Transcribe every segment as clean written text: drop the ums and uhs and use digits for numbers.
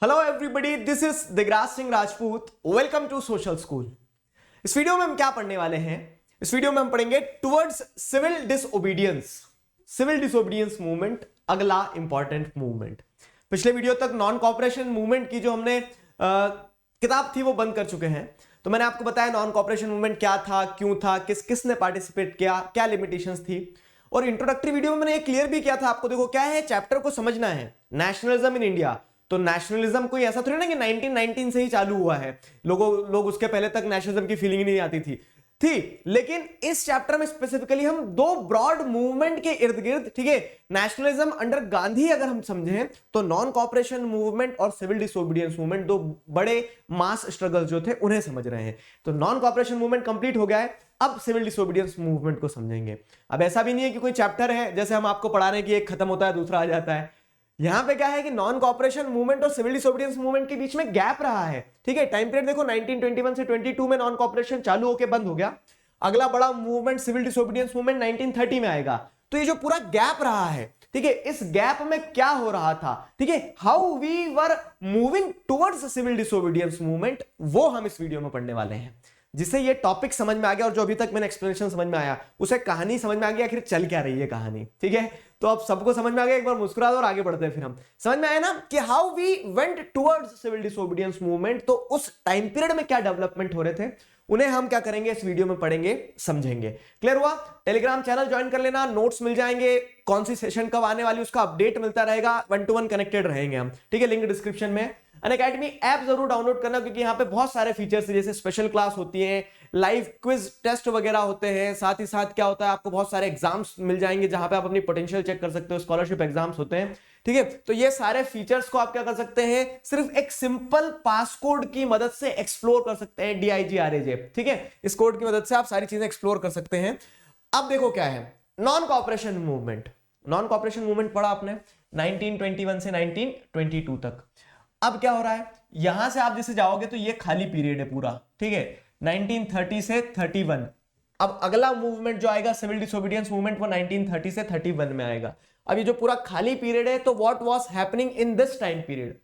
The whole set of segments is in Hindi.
Hello everybody, this is Digraj Singh Rajput. Welcome to social school. इस वीडियो में हम क्या पढ़ने वाले हैं? इस वीडियो में हम पढ़ेंगे towards civil disobedience. Civil disobedience movement अगला इंपॉर्टेंट मूवमेंट। पिछले वीडियो तक नॉन कॉपरेशन मूवमेंट की जो हमने किताब थी वो बंद कर चुके हैं। तो मैंने आपको बताया नॉन कॉपरेशन मूवमेंट क्या था, क्यों था, किसने पार्टिसिपेट किया, क्या लिमिटेशंस थी। और इंट्रोडक्टरी वीडियो में मैंने ये क्लियर भी किया था आपको। देखो क्या है, चैप्टर को समझना है नेशनलिज्म इन इंडिया। तो नेशनलिज्म कोई ऐसा थोड़ी ना कि 1919 से ही चालू हुआ है। लोग उसके पहले तक नेशनलिज्म की फीलिंग नहीं आती थी। लेकिन इस चैप्टर में स्पेसिफिकली हम दो ब्रॉड मूवमेंट के इर्द गिर्द, ठीक है, नेशनलिज्म अंडर गांधी अगर हम समझें तो नॉन कॉपरेशन मूवमेंट और सिविल डिसोबीडियंस मूवमेंट, दो बड़े मास स्ट्रगल जो थे उन्हें समझ रहे हैं। तो नॉन कॉपरेशन मूवमेंट कंप्लीट हो गया है, अब सिविल डिसोबीडियंस मूवमेंट को समझेंगे। अब ऐसा भी नहीं है कि कोई चैप्टर है जैसे हम आपको पढ़ा रहे हैं कि एक खत्म होता है दूसरा आ जाता है। यहां पे क्या है कि नॉन कॉपरेशन मूवमेंट और सिविल डिसोबीडियंस मूवमेंट के बीच में गैप रहा है। ठीक है, टाइम पीरियड देखो 1921 से 22 में नॉन कॉपरेशन चालू होकर बंद हो गया। अगला बड़ा मूवमेंट सिविल डिसोबीडियंस मूवमेंट 1930 में आएगा। तो ये जो पूरा गैप रहा है, ठीक है, इस गैप में क्या हो रहा था, ठीक है, how we were moving towards civil disobedience movement, वो हम इस वीडियो में पढ़ने वाले हैं। जिससे ये टॉपिक समझ में आ गया और जो अभी तक मैंने एक्सप्लेनेशन समझ में आया उसे कहानी समझ में आ गया, आखिर चल क्या रही है कहानी। ठीक है, तो अब सबको समझ में आ गया, एक बार मुस्कुरा दो और आगे बढ़ते हैं। फिर हम समझ में आया ना कि how we went towards civil disobedience movement. तो उस टाइम पीरियड में क्या डेवलपमेंट हो रहे थे उन्हें हम क्या करेंगे, इस वीडियो में पढ़ेंगे, समझेंगे। क्लियर हुआ? टेलीग्राम चैनल ज्वाइन कर लेना, नोट्स मिल जाएंगे, कौन सी सेशन कब आने वाली उसका अपडेट मिलता रहेगा, 1 to 1 कनेक्टेड रहेंगे हम। ठीक है, लिंक डिस्क्रिप्शन में। अनअकैडमी ऐप जरूर डाउनलोड करना, क्योंकि यहाँ पे बहुत सारे फीचर्स हैं, जैसे स्पेशल क्लास होती है, लाइव क्विज टेस्ट वगैरह होते हैं। साथ ही साथ क्या होता है, आपको बहुत सारे एग्जाम्स मिल जाएंगे जहां पे आप अपनी पोटेंशियल चेक कर सकते हो, स्कॉलरशिप एग्जाम्स होते हैं। ठीक है, तो ये सारे फीचर्स को आप क्या कर सकते हैं, सिर्फ एक सिंपल पासकोड की मदद से एक्सप्लोर कर सकते हैं, DIGRAJ। ठीक है, इस कोड की मदद से आप सारी चीजें एक्सप्लोर कर सकते हैं। अब देखो क्या है non cooperation movement. Non cooperation movement पढ़ा आपने 1921 से 1922 तक। अब क्या हो रहा है, यहां से आप जैसे जाओगे तो ये खाली पीरियड है पूरा। ठीक है, 1930 से 31। अब अगला मूवमेंट जो आएगा सिविल डिसोबीडियंस मूवमेंट, वो 1930 से 31 में आएगा। अब ये जो पूरा खाली पीरियड है, तो what was happening in this time period,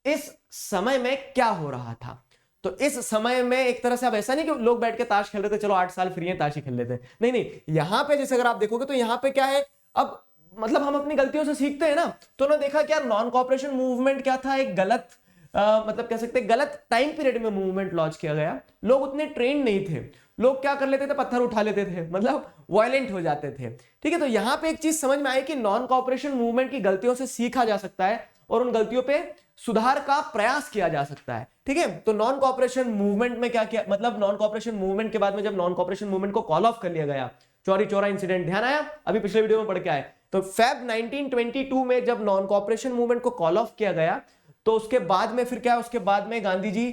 इस समय में क्या हो रहा था। तो इस समय में एक तरह से अब ऐसा नहीं कि लोग बैठ के ताश खेल रहे थे, चलो 8 साल फ्री है ताश ही खेल लेते हैं। नहीं नहीं, यहां पे जैसे अगर आप देखोगे तो यहां पे क्या है, अब मतलब हम अपनी गलतियों से सीखते हैं ना। तो उन्होंने देखा क्या, नॉन कॉपरेशन मूवमेंट क्या था, एक गलत मतलब कह सकते हैं गलत टाइम पीरियड में मूवमेंट लॉन्च किया गया। लोग उतने ट्रेन नहीं थे, लोग क्या कर लेते थे, पत्थर उठा लेते थे, मतलब वायलेंट हो जाते थे। ठीक है, तो यहां पे एक चीज समझ में आई कि नॉन कॉपरेशन मूवमेंट की गलतियों से सीखा जा सकता है और उन गलतियों पे सुधार का प्रयास किया जा सकता है। ठीक है, तो नॉन कॉपरेशन मूवमेंट में क्या किया, मतलब नॉन कॉपरेशन मूवमेंट के बाद में जब नॉन कॉपरेशन मूवमेंट को कॉल ऑफ कर लिया गया, चौरी चौरा इंसिडेंट ध्यान आया, अभी पिछले वीडियो में पढ़ के आए। तो फेब 1922 में जब नॉन कॉपरेशन मूवमेंट को कॉल ऑफ किया गया, तो उसके बाद में फिर क्या, उसके बाद में Gandhi ji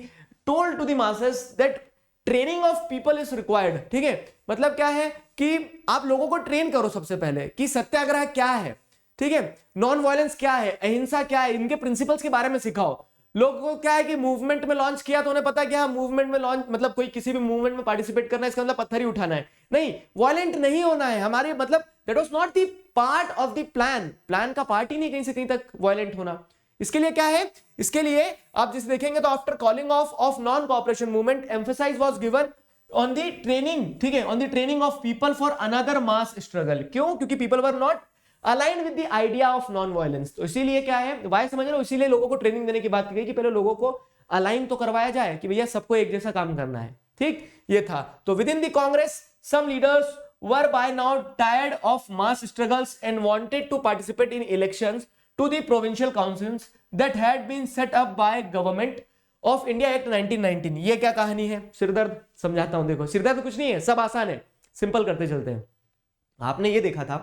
told to the masses that training of people is required. ठीक है, मतलब क्या है कि आप लोगों को ट्रेन करो सबसे पहले कि सत्याग्रह क्या है, ठीक है, नॉन वायलेंस क्या है, अहिंसा क्या है, इनके प्रिंसिपल्स के बारे में सिखाओ। लोगों को क्या है कि मूवमेंट में लॉन्च किया तो उन्हें पता है कि हाँ मूवमेंट में लॉन्च मतलब कोई किसी भी मूवमेंट में पार्टिसिपेट करना है, इसका मतलब पत्थर ही उठाना है, नहीं, वायलेंट नहीं होना है हमारे, मतलब that was not the part of the plan का पार्ट ही नहीं कहीं से कहीं तक वायलेंट होना। इसके लिए क्या है, इसके लिए आप जिसे देखेंगे तो after calling off non cooperation movement emphasize was given on the training, ठीक है, on the training of people for another mass struggle. क्यों? क्योंकि people were not aligned with the idea of non violence. तो इसीलिए क्या है, वाई समझ रहे हो, इसीलिए लोगों को ट्रेनिंग देने की बात की गई कि पहले लोगों को अलाइन तो करवाया जाए कि भैया सबको एक जैसा काम करना है। ठीक, ये था। तो within the Congress some leaders were by now tired of mass struggles and wanted to participate in elections to the provincial councils that had been set up by government of India Act 1919। ये क्या कहानी है, सिरदर्द समझाता हूं। देखो सिरदर्द कुछ नहीं है, सब आसान है, सिंपल करते चलते हैं। आपने ये देखा था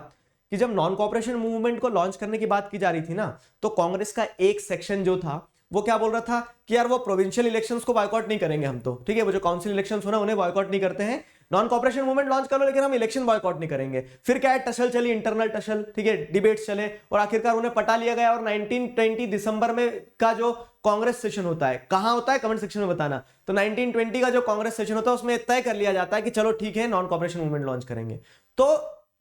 कि जब नॉन कॉपरेशन मूवमेंट को लॉन्च करने की बात की जा रही थी ना, तो कांग्रेस का एक सेक्शन जो था वो क्या बोल रहा था कि यार वो प्रोविंशियल इलेक्शंस को बॉयकॉट नहीं करेंगे हम, तो ठीक है, वो जो काउंसिल इलेक्शंस हो ना उन्हें बॉयकॉट नहीं करते हैं, नॉन कॉपरेशन मूवमेंट लॉन्च कर लो लेकिन हम इलेक्शन बॉयकॉट नहीं करेंगे। फिर क्या है, टसल चली, इंटरनल टसल, ठीक है, डिबेट्स चले और आखिरकार उन्हें पटा लिया गया। और 1920 दिसंबर में का जो कांग्रेस सेशन होता है, कहां होता है कमेंट सेक्शन में बताना। तो 1920 का जो कांग्रेस सेशन होता है उसमें तय कर लिया जाता है कि चलो ठीक है नॉन कॉपरेशन मूवमेंट लॉन्च करेंगे। तो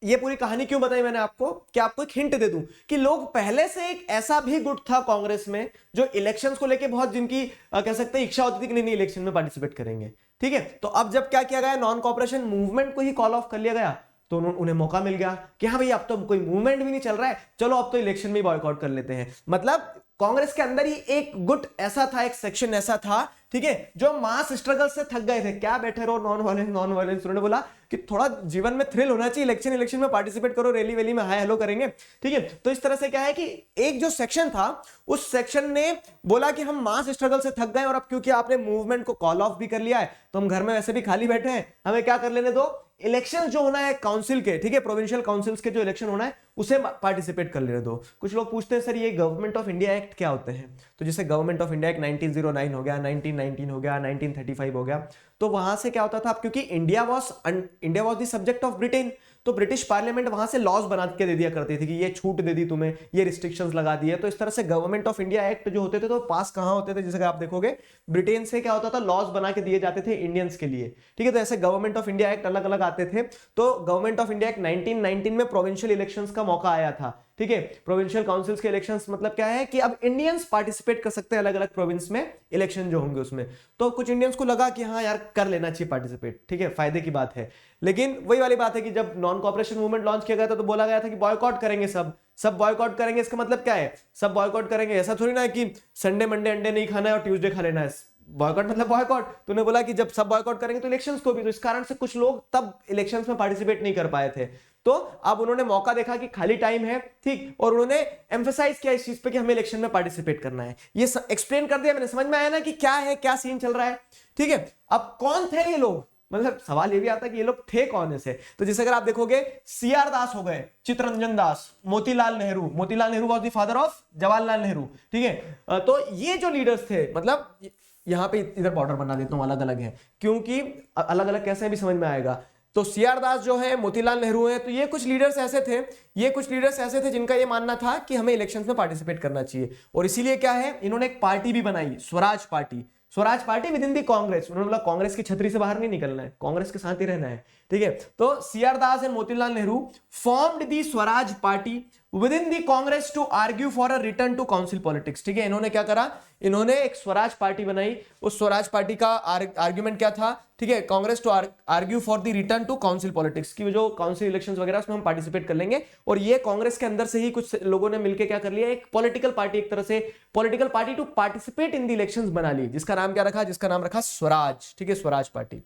ये पूरी कहानी क्यों बताई मैंने आपको, कि आपको एक हिंट दे दूं कि लोग पहले से एक ऐसा भी गुट था कांग्रेस में जो इलेक्शंस को लेके बहुत, जिनकी कह सकते हैं इच्छा होती थी कि नहीं इलेक्शन में पार्टिसिपेट करेंगे। ठीक है, तो अब जब क्या किया गया, नॉन कॉपरेशन मूवमेंट को ही कॉल ऑफ कर लिया गया, तो उन्हें मौका मिल गया कि हाँ भाई अब तो कोई मूवमेंट भी नहीं चल रहा है, चलो अब तो इलेक्शन में बॉयकॉट कर लेते हैं। मतलब कांग्रेस के अंदर ही एक गुट ऐसा था, एक सेक्शन ऐसा था, ठीक है, जो मास स्ट्रगल से थक गए थे। क्या बैठे रहो, नॉन वायलेंस नॉन वायलेंस। उन्होंने बोला कि थोड़ा जीवन में थ्रिल होना चाहिए, इलेक्शन में पार्टिसिपेट करो, रैली वैली में हाय हेलो करेंगे। ठीक है, तो इस तरह से क्या है कि एक जो सेक्शन था, उस सेक्शन ने बोला कि हम मास स्ट्रगल से थक गए, और अब क्योंकि आपने मूवमेंट को कॉल ऑफ भी कर लिया है, तो हम घर में वैसे भी खाली बैठे हैं, हमें क्या कर लेने दो, इलेक्शन जो होना है काउंसिल के, ठीक है, प्रोविंशियल काउंसिल्स के जो इलेक्शन होना है उसे पार्टिसिपेट कर लेने दो। कुछ लोग पूछते हैं सर ये गवर्नमेंट ऑफ इंडिया एक्ट क्या होते हैं, तो जैसे गवर्नमेंट ऑफ इंडिया एक्ट 1909 हो गया, 1919 हो गया, 1935 हो गया, तो वहां से क्या होता था, क्योंकि India was the subject of Britain, तो ब्रिटिश पार्लियामेंट वहां से लॉज बना के दे दिया करती थी कि ये छूट दे दी तुम्हें, ये रिस्ट्रिक्शंस लगा दिए। तो इस तरह से गवर्नमेंट ऑफ इंडिया एक्ट जो होते थे तो पास कहां होते थे, जैसे कि आप देखोगे ब्रिटेन से क्या होता था, लॉज बना के दिए जाते थे इंडियंस के लिए। ठीक है, तो ऐसे गवर्नमेंट ऑफ इंडिया एक्ट अलग अलग आते थे। तो गवर्नमेंट ऑफ इंडिया एक्ट 1919 में प्रोविंशियल इलेक्शंस का मौका आया था। ठीक है, प्रोविंशियल काउंसिल्स के इलेक्शंस मतलब क्या है कि अब इंडियंस पार्टिसिपेट कर सकते हैं अलग अलग प्रोविंस में इलेक्शन जो होंगे उसमें। तो कुछ इंडियंस को लगा कि हाँ यार कर लेना चाहिए पार्टिसिपेट, ठीक है, फायदे की बात है। लेकिन वही वाली बात है कि जब नॉन कॉपरेशन मूवमेंट लॉन्च किया गया था तो बोला गया था कि बॉयकॉट करेंगे, सब बॉयकॉट करेंगे। इसका मतलब क्या है, सब बॉयकॉट करेंगे, ऐसा थोड़ी ना है कि संडे मंडे अंडे नहीं खाना है और ट्यूसडे खा लेना है। बॉयकॉट मतलब बॉयकॉट। तूने बोला कि जब सब बॉयकॉट करेंगे तो इलेक्शंस को भी, तो इस कारण से कुछ लोग तब इलेक्शंस में पार्टिसिपेट नहीं कर पाए थे। तो अब उन्होंने मौका देखा कि खाली टाइम है, ठीक, और उन्होंने एम्फेसाइज किया इस चीज पे कि हमें इलेक्शन में पार्टिसिपेट करना है। ये एक्सप्लेन कर दिया मैंने, समझ में आया ना कि क्या है, क्या सीन चल रहा है। ठीक है, अब कौन थे ये लोग, मतलब सवाल ये भी आता है कि ये लोग थे कौन ऐसे। तो जैसे अगर आप देखोगे CR दास हो गए, Chittaranjan Das, Motilal Nehru was the father of Jawaharlal Nehru. ठीक है, तो ये जो लीडर्स थे, मतलब यहां पे इधर बॉर्डर बना देता हूं, अलग अलग है क्योंकि अलग अलग कैसे भी समझ में आएगा। तो CR दास जो है, मोतीलाल नेहरू है, तो ये कुछ लीडर्स ऐसे थे जिनका ये मानना था कि हमें इलेक्शंस में पार्टिसिपेट करना चाहिए। और इसीलिए क्या है, इन्होंने एक पार्टी भी बनाई, Swaraj party within the Congress. उन्होंने बोला कांग्रेस की छतरी से बाहर नहीं निकलना है, कांग्रेस के साथ ही रहना है। ठीक है, तो CR Das and Motilal Nehru formed the Swaraj party within the Congress to argue for a return to council politics. ठीक है, इन्होंने क्या करा, इन्होंने एक स्वराज पार्टी बनाई। उस स्वराज पार्टी का आर्ग्यूमेंट क्या था, ठीक है, Congress to argue for the return to council politics, की जो काउंसिल इलेक्शंस वगैरह उसमें हम पार्टिसिपेट कर लेंगे। और ये कांग्रेस के अंदर से ही कुछ लोगों ने मिलकर क्या कर लिया, एक पॉलिटिकल पार्टी, एक तरह से political party to participate in the elections बना ली, जिसका नाम क्या रखा, जिसका नाम रखा स्वराज। ठीक है, स्वराज पार्टी।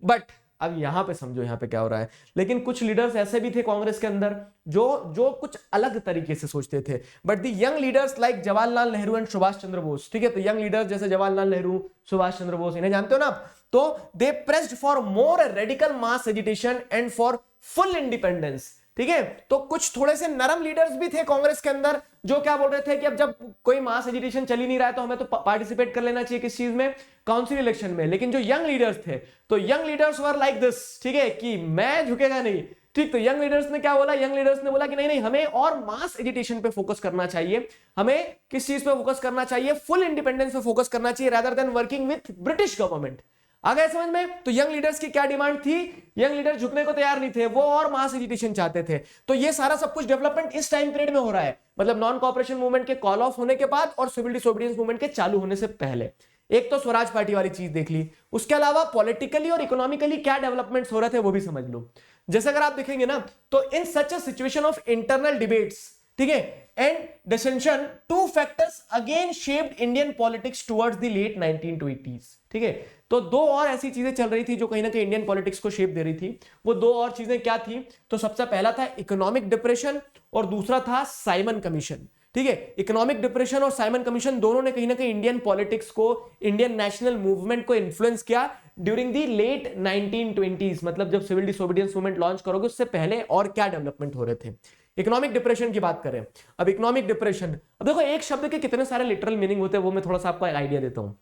बट अब यहां पे समझो यहां पे क्या हो रहा है। लेकिन कुछ लीडर्स ऐसे भी थे कांग्रेस के अंदर जो कुछ अलग तरीके से सोचते थे। But the young leaders like Jawaharlal Nehru and Subhash Chandra Bose, ठीक है, तो यंग लीडर्स जैसे जवाहरलाल नेहरू, सुभाष चंद्र बोस, इन्हें जानते हो ना, तो they pressed for more radical mass agitation and for full independence. ठीक है, तो कुछ थोड़े से नरम लीडर्स भी थे कांग्रेस के अंदर जो क्या बोल रहे थे कि अब जब कोई मास एजिटेशन चल ही नहीं रहा है तो हमें तो पार्टिसिपेट कर लेना चाहिए किस चीज में, काउंसिल इलेक्शन में। लेकिन जो यंग लीडर्स थे, तो young leaders were like this, ठीक है, कि मैं झुकेगा नहीं। ठीक, तो यंग लीडर्स ने क्या बोला, यंग लीडर्स ने बोला कि नहीं हमें और मास एजिटेशन पे फोकस करना चाहिए, हमें किस चीज पे फोकस करना चाहिए, फुल इंडिपेंडेंस पे फोकस करना चाहिए rather than working with British government. आ गए समझ में। तो यंग लीडर्स की क्या डिमांड थी, यंग लीडर झुकने को तैयार नहीं थे, वो और मास एजिटेशन चाहते थे। तो ये सारा सब कुछ डेवलपमेंट इस टाइम पीरियड में हो रहा है, मतलब नॉन कॉपरेशन मूवमेंट के कॉल ऑफ होने के बाद और सिविल डिसोबीडियंस मूवमेंट के चालू होने से पहले। एक तो स्वराज पार्टी वाली चीज देख ली, उसके अलावा पॉलिटिकली और इकोनॉमिकली क्या डेवलपमेंट्स हो रहे थे वो भी समझ लो। जैसे अगर आप देखेंगे ना, तो in such a situation of internal debates, ठीक है, and dissension, two factors again shaped Indian politics towards the late 1920s। ठीक है, तो दो और ऐसी चीजें चल रही थी जो कहीं ना कहीं इंडियन पॉलिटिक्स को शेप दे रही थी। वो दो और चीजें क्या थी, तो सबसे पहला था इकोनॉमिक डिप्रेशन और दूसरा था साइमन कमीशन। ठीक है, इकोनॉमिक डिप्रेशन और साइमन कमीशन दोनों ने कहीं ना कहीं इंडियन पॉलिटिक्स को, इंडियन नेशनल मूवमेंट को इन्फ्लुएंस किया ड्यूरिंग द लेट 1920s, मतलब जब सिविल डिसोबीडियंस मूवमेंट लॉन्च करोगे उससे पहले और क्या डेवलपमेंट हो रहे थे। इकोनॉमिक डिप्रेशन की बात करें, अब इकोनॉमिक डिप्रेशन, अब देखो एक शब्द के कितने सारे लिटरल मीनिंग होते हैं वो मैं थोड़ा सा आपको आइडिया देता हूं।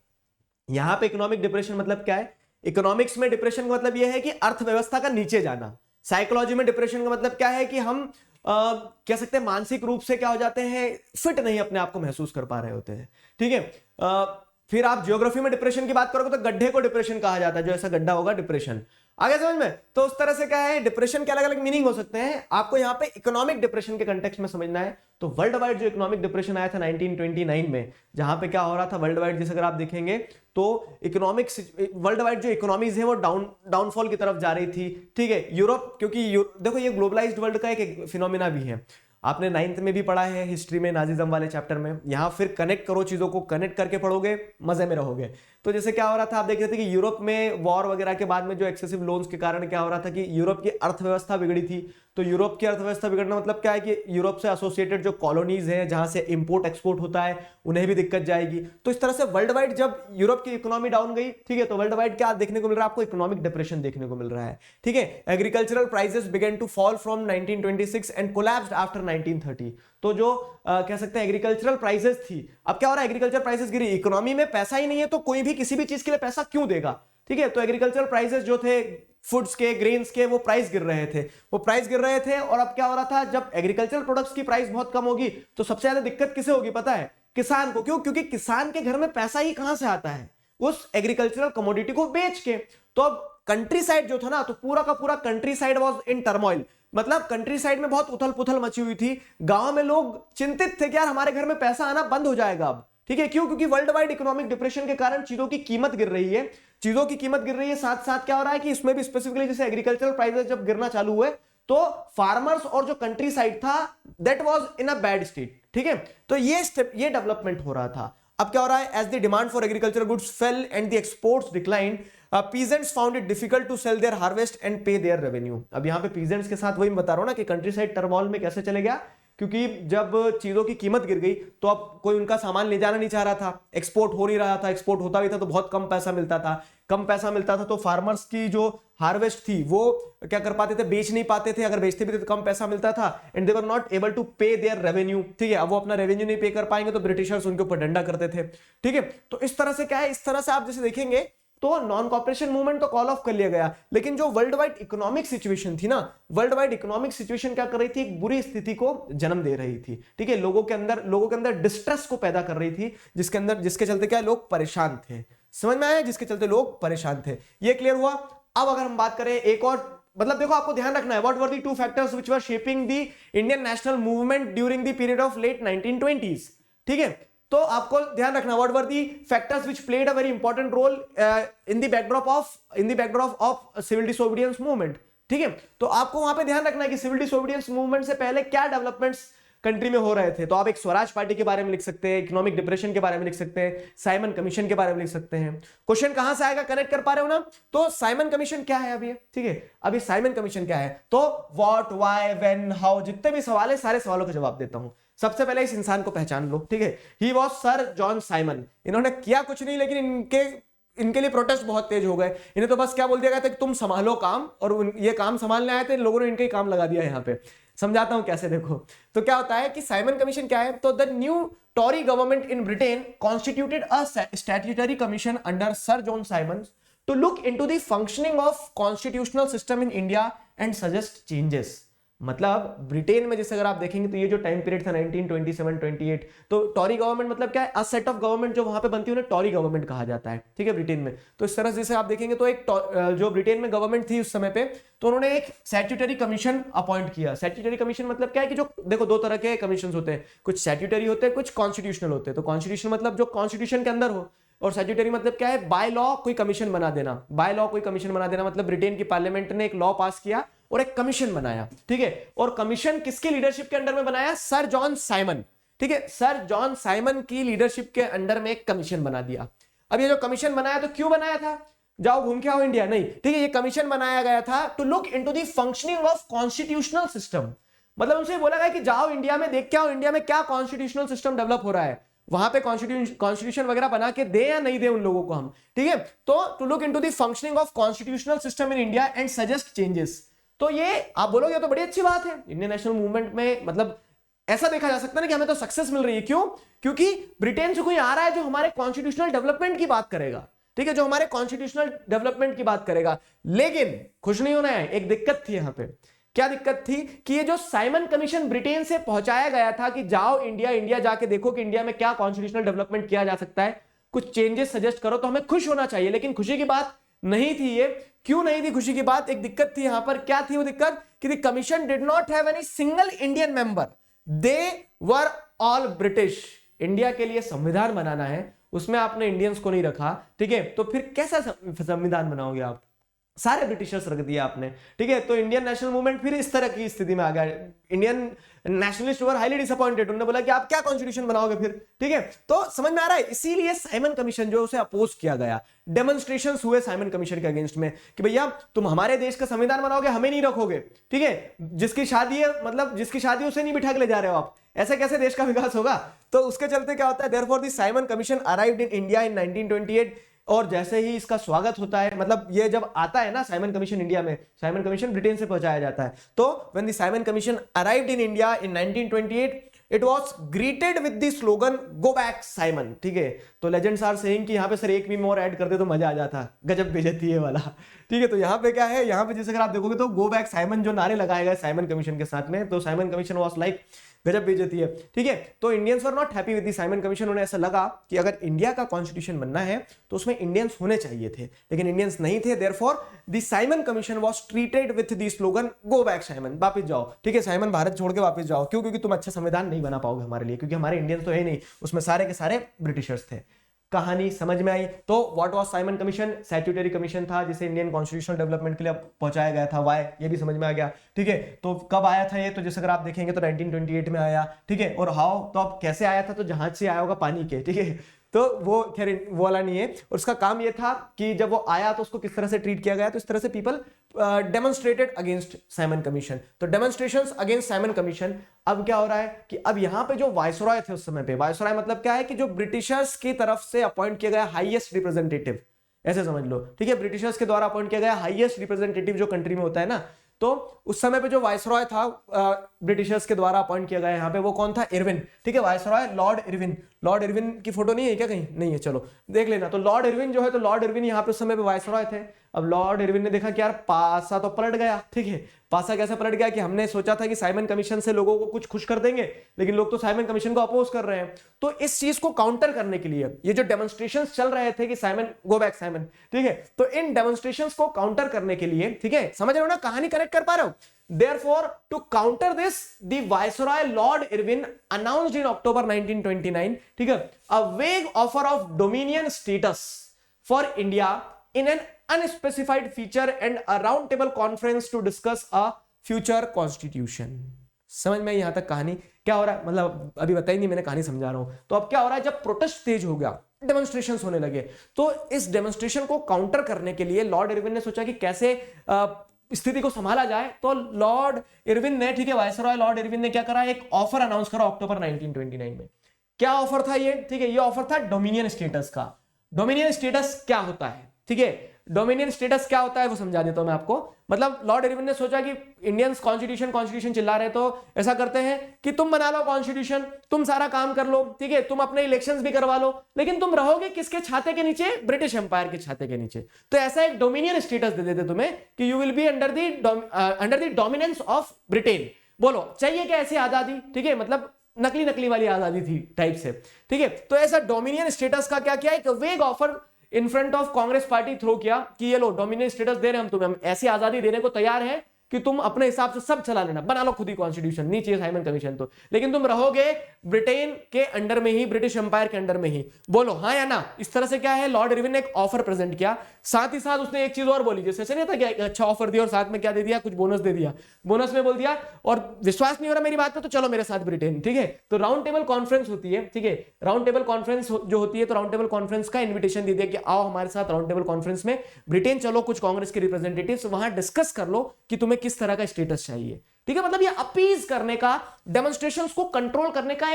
यहां पे इकोनॉमिक डिप्रेशन मतलब क्या है, इकोनॉमिक्स में डिप्रेशन का मतलब यह है कि अर्थव्यवस्था का नीचे जाना। साइकोलॉजी में डिप्रेशन का मतलब क्या है कि हम कह सकते हैं मानसिक रूप से क्या हो जाते हैं, फिट नहीं अपने आप को महसूस कर पा रहे होते हैं। ठीक है, फिर आप ज्योग्राफी में डिप्रेशन की बात करोगे तो गड्ढे को डिप्रेशन कहा जाता है, जो ऐसा गड्ढा होगा डिप्रेशन। आगे समझ में? तो उस तरह से क्या है, डिप्रेशन के अलग अलग मीनिंग हो सकते हैं, आपको यहां पे इकोनॉमिक डिप्रेशन के कंटेक्स्ट में समझना है। तो वर्ल्ड वाइड जो इकोनॉमिक डिप्रेशन आया था 1929 में, जहां पे क्या हो रहा था वर्ल्ड वाइड, जैसे अगर आप देखेंगे तो इकोनॉमिक वर्ल्ड वाइड जो इकोनॉमीज है वो डाउनफॉल की तरफ जा रही थी, ठीक है। यूरोप, क्योंकि देखो ये ग्लोबलाइज्ड वर्ल्ड का एक फिनोमिना भी है, आपने 9th में भी पढ़ा है हिस्ट्री में, नाजिज्म वाले चैप्टर में। यहां फिर कनेक्ट करो चीजों को, कनेक्ट करके पढ़ोगे, मजे में रहोगे। तो जैसे क्या हो रहा था, आप देख रहे थे कि यूरोप में वॉर वगैरह के बाद में जो एक्सेसिव लोन्स के कारण क्या हो रहा था कि यूरोप की अर्थव्यवस्था बिगड़ी थी। तो यूरोप की अर्थव्यवस्था बिगड़ना मतलब क्या है कि यूरोप से एसोसिएटेड जो कॉलोनीज हैं, जहां से इंपोर्ट एक्सपोर्ट होता है, उन्हें भी दिक्कत जाएगी। तो इस तरह से वर्ल्ड वाइड जब यूरोप की इकोनॉमी डाउन गई, ठीक है, तो वर्ल्ड वाइड क्या देखने को मिल रहा है आपको, इकोनॉमिक डिप्रेशन देखने को मिल रहा है, ठीक है। Agricultural prices began to fall from 1926 and collapsed after 1930। तो जो कह सकते हैं एग्रीकल्चरल प्राइसेस थी, अब क्या हो रहा है, एग्रीकल्चर प्राइसेस गिरी, इकोनॉमी में पैसा ही नहीं है तो कोई भी किसी भी चीज के लिए पैसा क्यों देगा, ठीक है। तो एग्रीकल्चरल प्राइसेस जो थे फूड्स के, ग्रेन्स के, वो प्राइस गिर रहे थे, और अब क्या हो रहा था, जब एग्रीकल्चरल प्रोडक्ट्स की प्राइस बहुत कम होगी तो सबसे ज्यादा दिक्कत किसे होगी पता है, किसान को। क्यों? क्योंकि किसान के घर में पैसा ही कहां से आता है, उस एग्रीकल्चरल कमोडिटी को बेच के। तो अब कंट्री साइड जो था ना, तो पूरा का पूरा country side was in turmoil, मतलब कंट्री साइड में बहुत उथल पुथल मची हुई थी। गांव में लोग चिंतित थे कि यार हमारे घर में पैसा आना बंद हो जाएगा अब, ठीक है। क्यों? क्योंकि वर्ल्ड वाइड इकोनॉमिक डिप्रेशन के कारण चीजों की कीमत गिर रही है, साथ साथ क्या हो रहा है कि इसमें भी स्पेसिफिकली जैसे एग्रीकल्चरल प्राइसेस जब गिरना चालू हुए तो फार्मर्स और जो कंट्री साइड था that was in a bad state, ठीक है। तो ये डेवलपमेंट हो रहा था। अब क्या हो रहा है, as the demand for agricultural goods fell and the exports declined, peasants found it difficult to sell their harvest and pay their revenue. अब यहां पे पीजेंट्स के साथ वही बता रहा हूं ना कि कंट्री साइड टर्मोइल में कैसे चले गया, क्योंकि जब चीजों की कीमत गिर गई तो अब कोई उनका सामान ले जाना नहीं चाह रहा था, एक्सपोर्ट हो नहीं रहा था, एक्सपोर्ट होता भी था तो बहुत कम पैसा मिलता था, तो फार्मर्स की जो हार्वेस्ट थी वो क्या कर पाते थे, बेच नहीं पाते थे, अगर बेचते भी थे तो कम पैसा मिलता था, and they were not able to pay their revenue, ठीक है। अब वो अपना रेवेन्यू नहीं पे कर पाएंगे तो ब्रिटिशर्स उनके ऊपर डंडा करते थे, ठीक है। तो इस तरह से क्या है, इस तरह से आप जैसे देखेंगे तो नॉन कॉपरेशन मूवमेंट तो कॉल ऑफ कर लिया गया, लेकिन जो वर्ल्ड वाइड इकोनॉमिक सिचुएशन थी ना, वर्ल्ड वाइड इकोनॉमिक सिचुएशन क्या कर रही थी, एक बुरी स्थिति को जन्म दे रही थी, ठीक है। लोगों के अंदर डिस्ट्रेस को पैदा कर रही थी, जिसके चलते क्या लोग परेशान थे, समझ में आया, जिसके चलते लोग परेशान थे। ये क्लियर हुआ। अब अगर हम बात करें एक और, मतलब देखो आपको ध्यान रखना है, what were the two factors which were shaping the Indian national movement during the period of late 1920s, ठीक है। तो आपको ध्यान रखना, what were the factors which played a very important role in the backdrop of civil disobedience movement, ठीक है। तो आपको वहां पे ध्यान रखना है कि सिविल डिसोबीडियंस मूवमेंट से पहले क्या डेवलपमेंट्स कंट्री में हो रहे थे। तो आप एक स्वराज पार्टी के बारे में लिख सकते हैं, इकोनॉमिक डिप्रेशन के बारे में लिख सकते हैं, साइमन कमीशन के बारे में लिख सकते हैं। क्वेश्चन कहां से आएगा, कनेक्ट कर पा रहे हो ना। तो साइमन कमीशन क्या है अभी, ठीक है, अभी साइमन कमीशन क्या है, तो व्हाट, व्हाई, व्हेन, हाउ, जितने भी सवाल है सारे सवालों का जवाब देता हूं। सबसे पहले इस इंसान को पहचान लो, ठीक है। He was sir John Simon. इन्होंने किया कुछ नहीं, लेकिन इनके लिए प्रोटेस्ट बहुत तेज हो गए। इन्हें तो बस क्या बोल दिया गया था कि तुम संभालो काम, और ये काम संभालने आए थे, लोगों ने इनके ही काम लगा दिया यहाँ पे। समझाता हूं कैसे, देखो। तो क्या होता है कि साइमन कमीशन क्या है, तो the new Tory government in Britain constituted a statutory commission under sir John Simon to look into the functioning of constitutional system in India and suggest changes. मतलब ब्रिटेन में जैसे अगर आप देखेंगे तो ये जो टाइम पीरियड था 1927-28, तो टॉरी गवर्नमेंट मतलब क्या है, अ सेट ऑफ गवर्नमेंट जो वहां पे बनती है उन्हें टॉरी गवर्नमेंट कहा जाता है, ठीक है, ब्रिटेन में। तो इस तरह से जैसे आप देखेंगे तो एक जो ब्रिटेन में गवर्नमेंट थी उस समय पे, तो उन्होंने एक स्टैट्यूटरी कमीशन अपॉइंट किया। स्टैट्यूटरी कमीशन मतलब क्या है कि जो देखो दो तरह के कमीशन होते हैं, कुछ स्टैट्यूटरी होते हैं, कुछ कॉन्स्टिट्यूशनल होते हैं। तो कॉन्स्टिट्यूशन मतलब जो कॉन्स्टिट्यूशन के अंदर हो, और स्टैट्यूटरी मतलब क्या है, बाय लॉ कोई कमीशन बना देना। बाय लॉ कोई कमीशन बना देना मतलब ब्रिटेन की पार्लियामेंट ने एक लॉ पास किया और एक कमीशन बनाया, ठीक है। और कमीशन किसकी लीडरशिप के अंडर में बनाया, सर जॉन साइमन, ठीक है। सर जॉन साइमन की लीडरशिप के अंडर में एक कमीशन बना दिया। अब ये जो कमीशन बनाया, तो क्यों बनाया था, जाओ घूम के आओ इंडिया, नहीं, ठीक है। ये कमीशन बनाया गया था to look into the functioning of constitutional system. मतलब उनसे बोला गया कि जाओ इंडिया में देख के आओ, इंडिया में क्या कॉन्स्टिट्यूशनल सिस्टम डेवलप हो रहा है, वहां पे कॉन्स्टिट्यूशन वगैरह बना के दे या नहीं दे उन लोगों को हम, ठीक है। तो to look into the functioning of constitutional system in India and suggest changes. तो ये आप बोलोगे तो बड़ी अच्छी बात है, इंडियन नेशनल मूवमेंट में मतलब ऐसा देखा जा सकता है ना कि हमें तो सक्सेस मिल रही है। क्यों? क्योंकि ब्रिटेन से कोई आ रहा है जो हमारे कॉन्स्टिट्यूशनल डेवलपमेंट की बात करेगा, ठीक है, जो हमारे कॉन्स्टिट्यूशनल डेवलपमेंट की बात करेगा। लेकिन खुश नहीं होना है, एक दिक्कत थी यहां पे। क्या दिक्कत थी कि ये जो साइमन कमीशन ब्रिटेन से पहुंचाया गया था कि जाओ इंडिया जाके देखो कि इंडिया में क्या कॉन्स्टिट्यूशनल डेवलपमेंट किया जा सकता है, कुछ चेंजेस सजेस्ट करो, तो हमें खुश होना चाहिए। लेकिन खुशी की बात नहीं थी ये। क्यों नहीं थी खुशी की बात, एक दिक्कत थी यहां पर। क्या थी वो दिक्कत कि the commission did not have any single Indian member, they were all British. India के लिए संविधान बनाना है, उसमें आपने इंडियंस को नहीं रखा, ठीक है, तो फिर कैसा संविधान बनाओगे आप, सारे ब्रिटिशर्स रख दिया आपने, ठीक है। तो इंडियन नेशनल मूवमेंट फिर इस तरह की स्थिति में आ गया। इंडियन नेशनलिस्ट वर हाईली डिसअपॉइंटेड, उन्होंने बोला कि आप क्या कॉन्स्टिट्यूशन बनाओगे फिर, ठीक है। तो समझ में आ रहा है, इसीलिए साइमन कमीशन जो उसे अपोज किया गया, डेमोन्स्ट्रेशंस हुए साइमन कमीशन के अगेंस्ट में कि भैया तुम हमारे देश का संविधान बनाओगे, हमें नहीं रखोगे, ठीक है। जिसकी शादी है, मतलब जिसकी शादी उसे नहीं बिठा के ले जा रहे हो आप, ऐसे कैसे देश का विकास होगा। तो उसके चलते क्या होता है, therefore the Simon commission arrived in India in 1928। और जैसे ही इसका स्वागत होता है, मतलब ये जब आता है ना साइमन कमीशन इंडिया में, साइमन कमीशन ब्रिटेन से पहुंचाया जाता है, तो when the Simon commission arrived in India in 1928 it was greeted with the slogan go back Simon, ठीक है। तो लेजेंड्स आर सेइंग कि यहां पे सर एक भी और ऐड कर दे तो मजा आ जाता, गजब बेइज्जती है वाला, ठीक है। तो यहां पे क्या है, यहां पे जैसे अगर आप देखोगे तो गो बैक साइमन जो नारे लगाए गए साइमन कमीशन के साथ में, तो साइमन कमीशन वाज लाइक गजब बेइज्जती है, ठीक है। तो Indians were not happy with the Simon commission. उन्हें ऐसा लगा कि अगर इंडिया का कॉन्स्टिट्यूशन बनना है तो उसमें इंडियंस होने चाहिए थे, लेकिन इंडियंस नहीं थे। Therefore the Simon commission was treated with the slogan go back Simon, वापस जाओ, ठीक है, साइमन भारत छोड़ के वापस जाओ। क्यों? क्योंकि तुम अच्छा संविधान नहीं बना पाओगे हमारे लिए, क्योंकि हमारे इंडियंस तो है नहीं, उसमें सारे के सारे ब्रिटिशर्स थे। कहानी समझ में आई। तो what was Simon commission? Statutory commission था जिसे इंडियन कॉन्स्टिट्यूशनल डेवलपमेंट के लिए पहुंचाया गया था। वाई, ये भी समझ में आ गया, ठीक है। तो कब आया था ये? तो जैसे अगर आप देखेंगे तो 1928 में आया, ठीक है। और हाउ, तो अब कैसे आया था? तो जहाज से आया होगा पानी के, ठीक है। तो वो खैर वो वाला नहीं है। और उसका काम ये था कि जब वो आया तो उसको किस तरह से ट्रीट किया गया, तो इस तरह से people demonstrated against Simon commission. तो डेमोन्स्ट्रेशंस अगेंस्ट साइमन कमीशन। अब क्या हो रहा है कि अब यहां पे जो वायसरॉय थे उस समय पे, वायसरॉय मतलब क्या है कि जो ब्रिटिशर्स की तरफ से अपॉइंट किया गया हाईएस्ट रिप्रेजेंटेटिव, ऐसे समझ लो, ठीक है। ब्रिटिशर्स के द्वारा अपॉइंट किया गया हाईएस्ट रिप्रेजेंटेटिव जो कंट्री में होता है ना, तो उस समय पे जो वायसरॉय था ब्रिटिशर्स के द्वारा अपॉइंट किया गया यहाँ पे, वो कौन था? इरविन, ठीक है। Viceroy Lord Irwin. Lord Irwin की फोटो नहीं है क्या कहीं? नहीं है, चलो देख लेना। तो लॉर्ड इरविन जो है, तो लॉर्ड इरविन यहाँ पे उस समय पे वायसरॉय थे। अब लॉर्ड इरविन ने देखा कि यार पासा तो पलट गया, ठीक है। पासा कैसे पलट गया कि हमने सोचा था कि साइमन कमीशन से लोगों को कुछ खुश कर देंगे, लेकिन लोग तो साइमन कमीशन को अपोज कर रहे हैं। तो इस चीज को काउंटर करने के लिए ये जो डेमोन्स्ट्रेशंस चल रहे थे कि साइमन गो बैक साइमन, ठीक है, तो इन डेमोन्स्ट्रेशंस को काउंटर करने के लिए, ठीक है, समझ रहे हो ना, कहानी कनेक्ट कर पा रहे हो? Therefore, to counter this, the Viceroy Lord Irwin announced in October 1929, ठीक है, a vague offer of dominion status for India in an unspecified feature and a round table conference to discuss a future constitution. समझ में यहां तक कहानी क्या हो रहा है? मतलब अभी बताई नहीं, मैंने कहानी समझा रहा हूं। तो अब क्या हो रहा है, जब प्रोटेस्ट तेज हो गया, डेमोन्स्ट्रेशंस होने लगे, तो इस डेमोन्स्ट्रेशन को काउंटर करने के लिए लॉर्ड इरविन ने सोचा कि कैसे स्थिति को संभाला जाए। तो लॉर्ड इरविन ने, ठीक है, वायसरॉय लॉर्ड इरविन ने क्या करा, एक ऑफर अनाउंस करा अक्टूबर 1929 में। क्या ऑफर था ये? ठीक है, ये ऑफर था डोमिनियन स्टेटस का। डोमिनियन स्टेटस क्या होता है? ठीक है, डोमिनियन स्टेटस क्या होता है वो समझा देता हूं मैं आपको। मतलब लॉर्ड इरविन ने सोचा कि इंडियंस कॉन्स्टिट्यूशन चिल्ला रहे, तो ऐसा करते हैं कि तुम बना लो कॉन्स्टिट्यूशन, तुम सारा काम कर लो, ठीक है, तुम अपने इलेक्शंस भी करवा लो, लेकिन तुम रहोगे किसके छाते के नीचे? ब्रिटिश एम्पायर के छाते के नीचे। तो ऐसा एक डोमिनियन स्टेटस दे देते तुम्हें कि you will be under the dominance of Britain. बोलो चाहिए क्या ऐसी आजादी? ठीक है, मतलब नकली वाली आजादी थी टाइप से, ठीक है। तो ऐसा डोमिनियन स्टेटस का क्या किया, एक vague offer in front of Congress party throw किया कि ये लो डोमिनेंट स्टेटस दे रहे हैं हम तुम्हें, हम ऐसी आजादी देने को तैयार है कि तुम अपने हिसाब से सब चला लेना, बना लो खुद ही कॉन्स्टिट्यूशन, नहीं चाहिए साइमन कमीशन तो, लेकिन तुम रहोगे ब्रिटेन के अंडर में ही, ब्रिटिश एम्पायर के अंडर में ही। बोलो हाँ या ना? इस तरह से क्या है, लॉर्ड इरविन ने एक ऑफर प्रेजेंट किया। साथ ही साथ उसने एक चीज और बोली, जैसे ऐसे नहीं था कि अच्छा ऑफर दिया और साथ में क्या दे दिया, कुछ बोनस दे दिया। बोनस में बोल दिया, और विश्वास नहीं हो रहा मेरी बात पे तो चलो मेरे साथ ब्रिटेन, ठीक है। तो राउंड टेबल कॉन्फ्रेंस होती है, ठीक है, राउंड टेबल कॉन्फ्रेंस जो होती है, तो राउंड टेबल कॉन्फ्रेंस का इन्विटेशन दे दिया कि आओ हमारे साथ राउंड टेबल कॉन्फ्रेंस में ब्रिटेन चलो, कुछ कांग्रेस के रिप्रेजेंटेटिव्स वहां डिस्कस कर लो कि तुम्हें किस तरह का स्टेटस चाहिए, ठीक है। मतलब ये अपीज करने का, डेमोन्स्ट्रेशंस को कंट्रोल करने का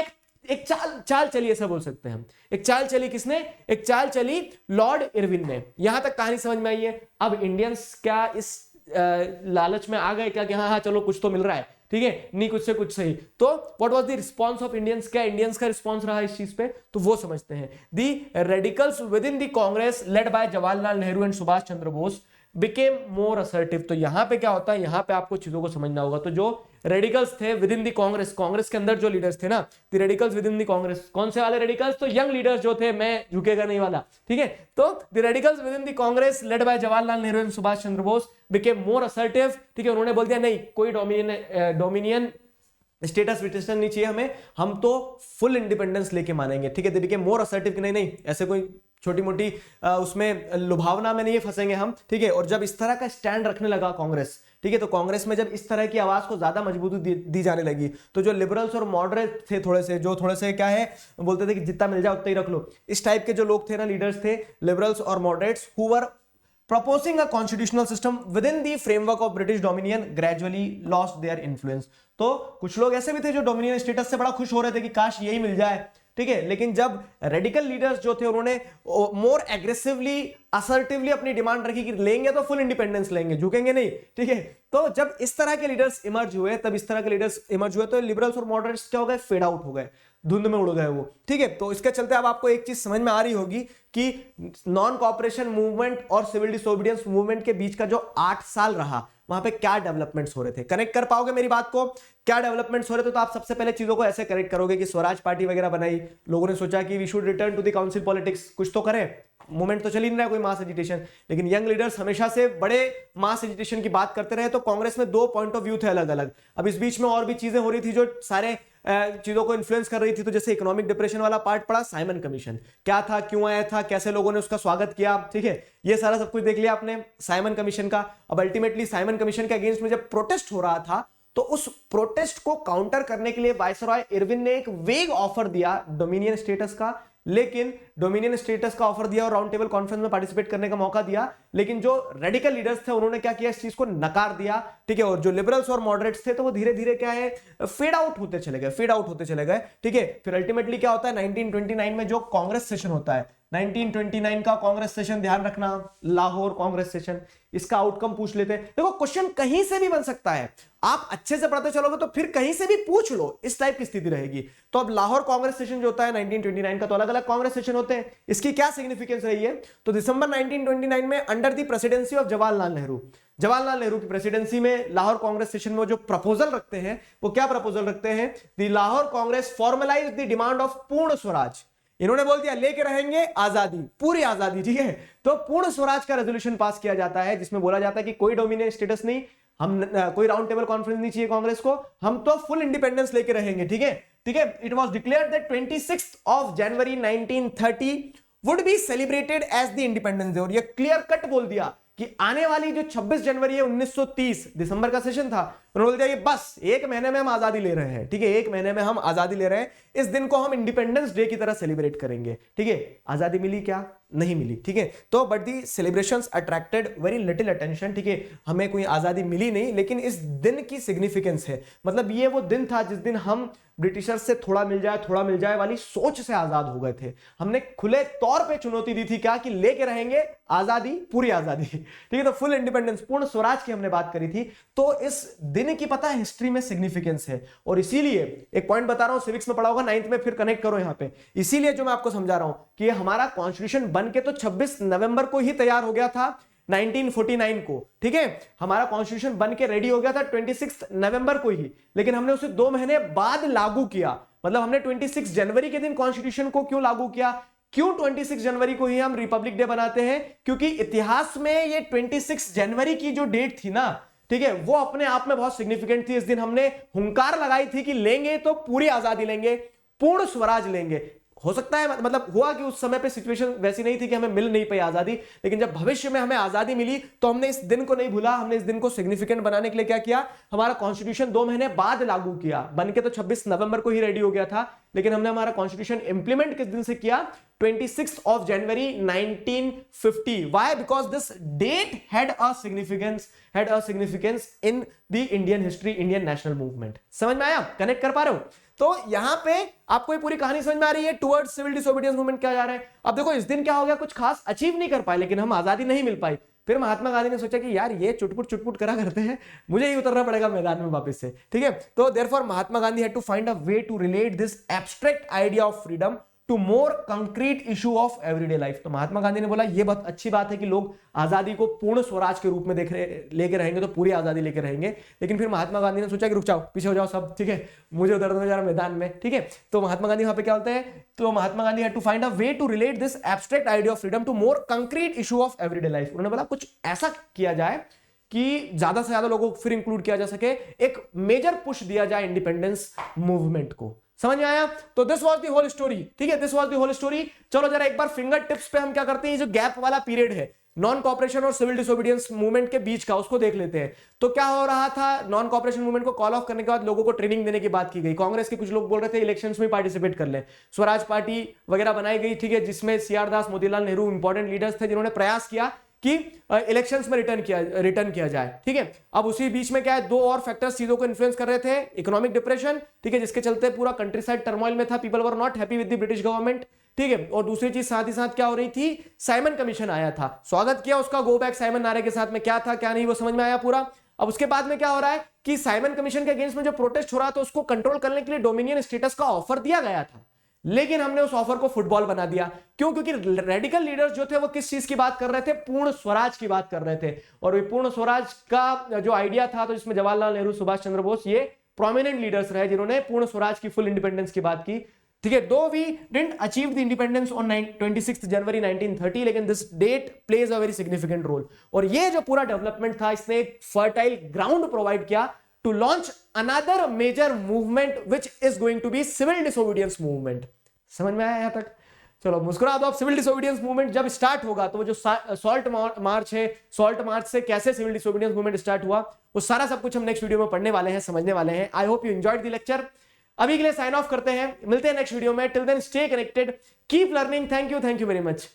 एक चाल चली, ऐसा बोल सकते हैं हम। एक चाल चली किसने? एक चाल चली लॉर्ड इरविन ने। यहां तक कहानी समझ में आई है। अब इंडियंस क्या इस लालच में आ गए क्या कि हाँ हाँ चलो कुछ तो मिल रहा है, ठीक है, नहीं कुछ से कुछ सही। तो what was the response of Indians? क्या इंडियंस का रिस्पांस रहा इस चीज पे, तो वो समझते हैं। The radicals with in the Congress led by Jawaharlal Nehru and Subhash Chandra Bose became more assertive. तो यहां पे क्या होता है, यहां पे आपको चीजों को समझना होगा। तो जो रेडिकल्स थे with in the Congress, Congress के अंदर जो लीडर्स थे ना, the radicals with in the Congress, कौन से वाले रेडिकल्स, तो यंग लीडर्स जो थे, मैं झुकेगा नहीं वाला, ठीक है। तो the radicals with in the Congress led by Jawaharlal Nehru and Subhash Chandra Bose became more assertive, ठीक है। उन्होंने बोल दिया नहीं, कोई डोमिनियन स्टेटस विटेशन नहीं चाहिए हमें, हम तो फुल इंडिपेंडेंस लेके मानेंगे, ठीक है। दे बिकेम मोर असर्टिव कि नहीं नहीं, ऐसे कोई छोटी मोटी उसमें लुभावना में नहीं फंसेंगे हम, ठीक है। और जब इस तरह का स्टैंड रखने लगा कांग्रेस, ठीक है, तो कांग्रेस में जब इस तरह की आवाज को ज्यादा मजबूती दी जाने लगी, तो जो लिबरल्स और मॉडरेट थे थोड़े से, जो थोड़े से क्या है बोलते थे कि जितना मिल जाए उतना ही रख लो, इस टाइप के जो लोग थे ना, लीडर्स थे लिबरल्स और moderates, who were proposing a constitutional system within the framework of British dominion gradually lost their influence। तो कुछ लोग ऐसे भी थे जो डोमिनियन स्टेटस से बड़ा खुश हो रहे थे कि काश यही मिल जाए, ठीक है। लेकिन जब रेडिकल लीडर्स जो थे उन्होंने मोर एग्रेसिवली असर्टिवली अपनी डिमांड रखी कि लेंगे तो फुल इंडिपेंडेंस लेंगे, झुकेंगे नहीं, ठीक है। तो जब इस तरह के लीडर्स इमर्ज हुए, तब इस तरह के लीडर्स इमर्ज हुए, तो लिबरल्स और मॉडरेट्स क्या हो गए, फेड आउट हो गए, धुंध में उड़ गए वो, ठीक है। तो इसके चलते अब आपको एक चीज समझ में आ रही होगी कि नॉन कॉपरेशन मूवमेंट और सिविल डिसोबीडियंस मूवमेंट के बीच का जो 8 साल रहा, वहां पे क्या डेवलपमेंट्स हो रहे थे। कनेक्ट कर पाओगे मेरी बात को, क्या डेवलपमेंट्स हो रहे थे? तो आप सबसे पहले चीजों को ऐसे कनेक्ट करोगे कि स्वराज पार्टी वगैरह बनाई, लोगों ने सोचा कि we should return to the council politics, कुछ तो करें, मूवमेंट तो चल ही नहीं रहा कोई मास एजिटेशन, लेकिन यंग लीडर्स हमेशा से बड़े मास एजिटेशन की बात करते रहे। तो कांग्रेस में 2 पॉइंट ऑफ व्यू थे अलग अलग। अब इस बीच में और भी चीजें हो रही थी जो सारे चीजों को इन्फ्लुएंस कर रही थी। तो जैसे इकोनॉमिक डिप्रेशन वाला पार्ट पड़ा, साइमन कमीशन क्या था, क्यों आया था, कैसे लोगों ने उसका स्वागत किया, ठीक है, ये सारा सब कुछ देख लिया आपने साइमन कमीशन का। अब अल्टीमेटली साइमन कमीशन के अगेंस्ट में जब प्रोटेस्ट हो रहा था, तो उस प्रोटेस्ट को काउंटर करने के लिए वाइसरॉय इरविन ने एक वेग ऑफर दिया डोमिनियन स्टेटस का, लेकिन डोमिनियन स्टेटस का ऑफर दिया और राउंड टेबल कॉन्फ्रेंस में पार्टिसिपेट करने का मौका दिया, लेकिन जो रेडिकल लीडर्स थे उन्होंने क्या किया, इस चीज को नकार दिया, ठीक है। और जो लिबरल्स और मॉडरेट्स थे तो वो धीरे धीरे क्या है, फेड आउट होते चले गए, फेड आउट होते चले गए, ठीक है। फिर अल्टीमेटली क्या होता है, 1929 में जो कांग्रेस सेशन होता है, 1929 का कांग्रेस सेशन, ध्यान रखना, लाहौर कांग्रेस सेशन, इसका आउटकम पूछ लेते हैं। देखो क्वेश्चन कहीं से भी बन सकता है, आप अच्छे से पढ़ते चलोगे तो फिर कहीं से भी पूछ लो, इस टाइप की स्थिति रहेगी। तो अब लाहौर कांग्रेस सेशन जो होता है 1929 का, तो अलग अलग कांग्रेस सेशन होते हैं, इसकी क्या सिग्निफिकेंस रही है? तो दिसंबर 1929 में under the presidency of Jawaharlal Nehru, Jawaharlal Nehru की प्रेसिडेंसी में लाहौर कांग्रेस सेशन में जो प्रपोजल रखते हैं, वो क्या प्रपोजल रखते हैं? The Lahore Congress formalize the demand of Purna Swaraj. इन्होंने बोल दिया लेके रहेंगे आजादी, पूरी आजादी, ठीक है। तो पूर्ण स्वराज का रेजोल्यूशन पास किया जाता है, जिसमें बोला जाता है कि कोई डोमिनियन स्टेटस नहीं, हम कोई राउंड टेबल कॉन्फ्रेंस नहीं चाहिए कांग्रेस को, हम तो फुल इंडिपेंडेंस लेके रहेंगे, ठीक है, ठीक है। It was declared that 26 of January 1930 would be celebrated as the independence day. और ये क्लियर कट बोल दिया कि आने वाली जो 26 जनवरी है 1930, दिसंबर का सेशन था, उन्होंने बोल दिया कि बस एक महीने में हम आजादी ले रहे हैं, ठीक है, एक महीने में हम आजादी ले रहे हैं, इस दिन को हम इंडिपेंडेंस डे की तरह सेलिब्रेट करेंगे, ठीक है। आजादी मिली क्या? नहीं मिली, ठीक है। तो but the celebrations attracted very little attention, ठीक है, हमें कोई आजादी मिली नहीं, लेकिन इस दिन की सिग्निफिकेंस है, मतलब ये वो दिन था जिस दिन हम ब्रिटिशर्स से थोड़ा मिल जाए वाली सोच से आजाद हो गए थे। हमने खुले तौर पे चुनौती दी थी क्या, कि लेके रहेंगे आजादी, पूरी आजादी, ठीक है। तो फुल इंडिपेंडेंस, पूर्ण स्वराज की हमने बात करी थी। तो इस दिन की पता है हिस्ट्री में सिग्निफिकेंस है, और इसीलिए एक पॉइंट बता रहा हूं, सिविक्स में पढ़ा होगा 9th में, फिर कनेक्ट करो यहां पे। इसीलिए जो मैं आपको समझा रहा हूं कि हमारा कॉन्स्टिट्यूशन बन के तो 26 नवंबर को ही तैयार हो गया था 1949 को, ठीक है, हमारा कॉन्स्टिट्यूशन बन के रेडी हो गया था 26 नवंबर को ही, लेकिन हमने उसे 2 महीने बाद लागू किया। मतलब हमने 26 जनवरी के दिन कॉन्स्टिट्यूशन को क्यों लागू किया? क्यों 26 जनवरी को ही हम रिपब्लिक डे बनाते हैं? क्योंकि इतिहास में ये 26 जनवरी की जो डेट थी ना, ठीक है, वो अपने आप में बहुत सिग्निफिकेंट थी। इस दिन हमने हुंकार लगाई थी कि लेंगे तो पूरी आजादी लेंगे, पूर्ण स्वराज लेंगे। हो सकता है मतलब हुआ कि उस समय पे सिचुएशन वैसी नहीं थी कि हमें मिल नहीं पाई आजादी, लेकिन जब भविष्य में हमें आजादी मिली तो हमने इस दिन को नहीं भूला, हमने इस दिन को सिग्निफिकेंट बनाने के लिए क्या किया, हमारा कॉन्स्टिट्यूशन 2 महीने बाद लागू किया। बनके तो 26 नवंबर को ही रेडी हो गया था, लेकिन हमने हमारा कॉन्स्टिट्यूशन इंप्लीमेंट किस दिन से किया? 26 of January 1950। Why? Because this date had a significance in the Indian history, Indian national movement. समझ में आया? कनेक्ट कर पा रहे हो? तो यहां पे आपको ये पूरी कहानी समझ में आ रही है, टुवर्ड्स सिविल डिसोबीडियंस मूवमेंट क्या जा रहा है। अब देखो इस दिन क्या हो गया, कुछ खास अचीव नहीं कर पाए, लेकिन हम आजादी नहीं मिल पाई। फिर महात्मा गांधी ने सोचा कि यार ये चुटपुट करा करते हैं, मुझे ही उतरना पड़ेगा मैदान में वापस से, ठीक है। तो therefore Mahatma Gandhi had to find a way to relate this abstract idea of freedom to more concrete issue of everyday life. तो महात्मा गांधी ने बोला ये बहुत अच्छी बात है कि लोग आजादी को पूर्ण स्वराज के रूप में लेके रहेंगे, तो पूरी आजादी लेके रहेंगे। लेकिन फिर महात्मा गांधी ने सोचा कि रुक जाओ, पीछे हो जाओ सब, ठीक है, मुझे उधर हो जा रहा मैदान में, ठीक है। तो महात्मा गांधी वहां पे क्या होते हैं, तो Mahatma Gandhi had to find a way to relate this abstract idea of freedom to more concrete issue of everyday life. उन्होंने बोला कुछ ऐसा किया जाए कि ज्यादा से ज्यादा लोगों को फिर इंक्लूड किया जा सके, एक मेजर पुश दिया जाए इंडिपेंडेंस मूवमेंट को। समझ में आया? तो this was the whole story, ठीक है, this was the whole story. चलो जरा एक बार फिंगर टिप्स पे हम क्या करते हैं, ये जो गैप वाला पीरियड है नॉन कॉपरेशन और सिविल डिसोबीडियंस मूवमेंट के बीच का, उसको देख लेते हैं। तो क्या हो रहा था, नॉन कॉपरेशन मूवमेंट को कॉल ऑफ करने के बाद लोगों को ट्रेनिंग देने की बात की गई। कांग्रेस के कुछ लोग बोल रहे थे इलेक्शंस में पार्टिसिपेट कर ले, स्वराज पार्टी वगैरह बनाई गई, ठीक है, जिसमें सीआर दास, मोतीलाल नेहरू इंपॉर्टेंट लीडर्स थे जिन्होंने प्रयास किया कि इलेक्शंस में रिटर्न किया जाए, ठीक है। अब उसी बीच में क्या है, दो और फैक्टर्स चीजों को इन्फ्लुएंस कर रहे थे, इकोनॉमिक डिप्रेशन, ठीक है, जिसके चलते पूरा कंट्री साइड टर्मोइल में था, people were not happy with the British government, ठीक है। और दूसरी चीज साथ ही साथ क्या हो रही थी, साइमन कमीशन आया था, स्वागत किया उसका, गो बैक साइमन नारे के साथ में, क्या था क्या नहीं वो समझ में आया पूरा। अब उसके बाद में क्या हो रहा है कि साइमन कमीशन के अगेंस्ट में जो प्रोटेस्ट हो रहा था उसको कंट्रोल करने के लिए डोमिनियन स्टेटस का ऑफर दिया गया था, लेकिन हमने उस ऑफर को फुटबॉल बना दिया। क्यों? क्योंकि रेडिकल लीडर्स जो थे वो किस चीज की बात कर रहे थे, पूर्ण स्वराज की बात कर रहे थे। और ये पूर्ण स्वराज का जो आइडिया था, तो जिसमें जवाहरलाल नेहरू, सुभाष चंद्र बोस, ये प्रोमिनेंट लीडर्स रहे जिन्होंने पूर्ण स्वराज की, फुल इंडिपेंडेंस की बात की, ठीक है। Though we didn't achieve the independence on 26 January 1930, लेकिन this date plays a very significant role. और ये जो पूरा डेवलपमेंट था, इसने एक फर्टाइल ग्राउंड प्रोवाइड किया to launch another major movement which is going to be civil disobedience movement। समझ में आया यहां तक? चलो मुस्कुरा दो। अब सिविल डिसोबीडियंस मूवमेंट जब स्टार्ट होगा तो वो जो सॉल्ट मार्च है, सॉल्ट मार्च से कैसे सिविल डिसोबीडियंस मूवमेंट स्टार्ट हुआ, वो सारा सब कुछ हम नेक्स्ट वीडियो में पढ़ने वाले हैं, समझने वाले हैं। I hope you enjoyed the lecture. अभी के लिए साइन ऑफ करते हैं, मिलते हैं नेक्स्ट वीडियो में। Till then stay connected, keep learning. Thank you very much.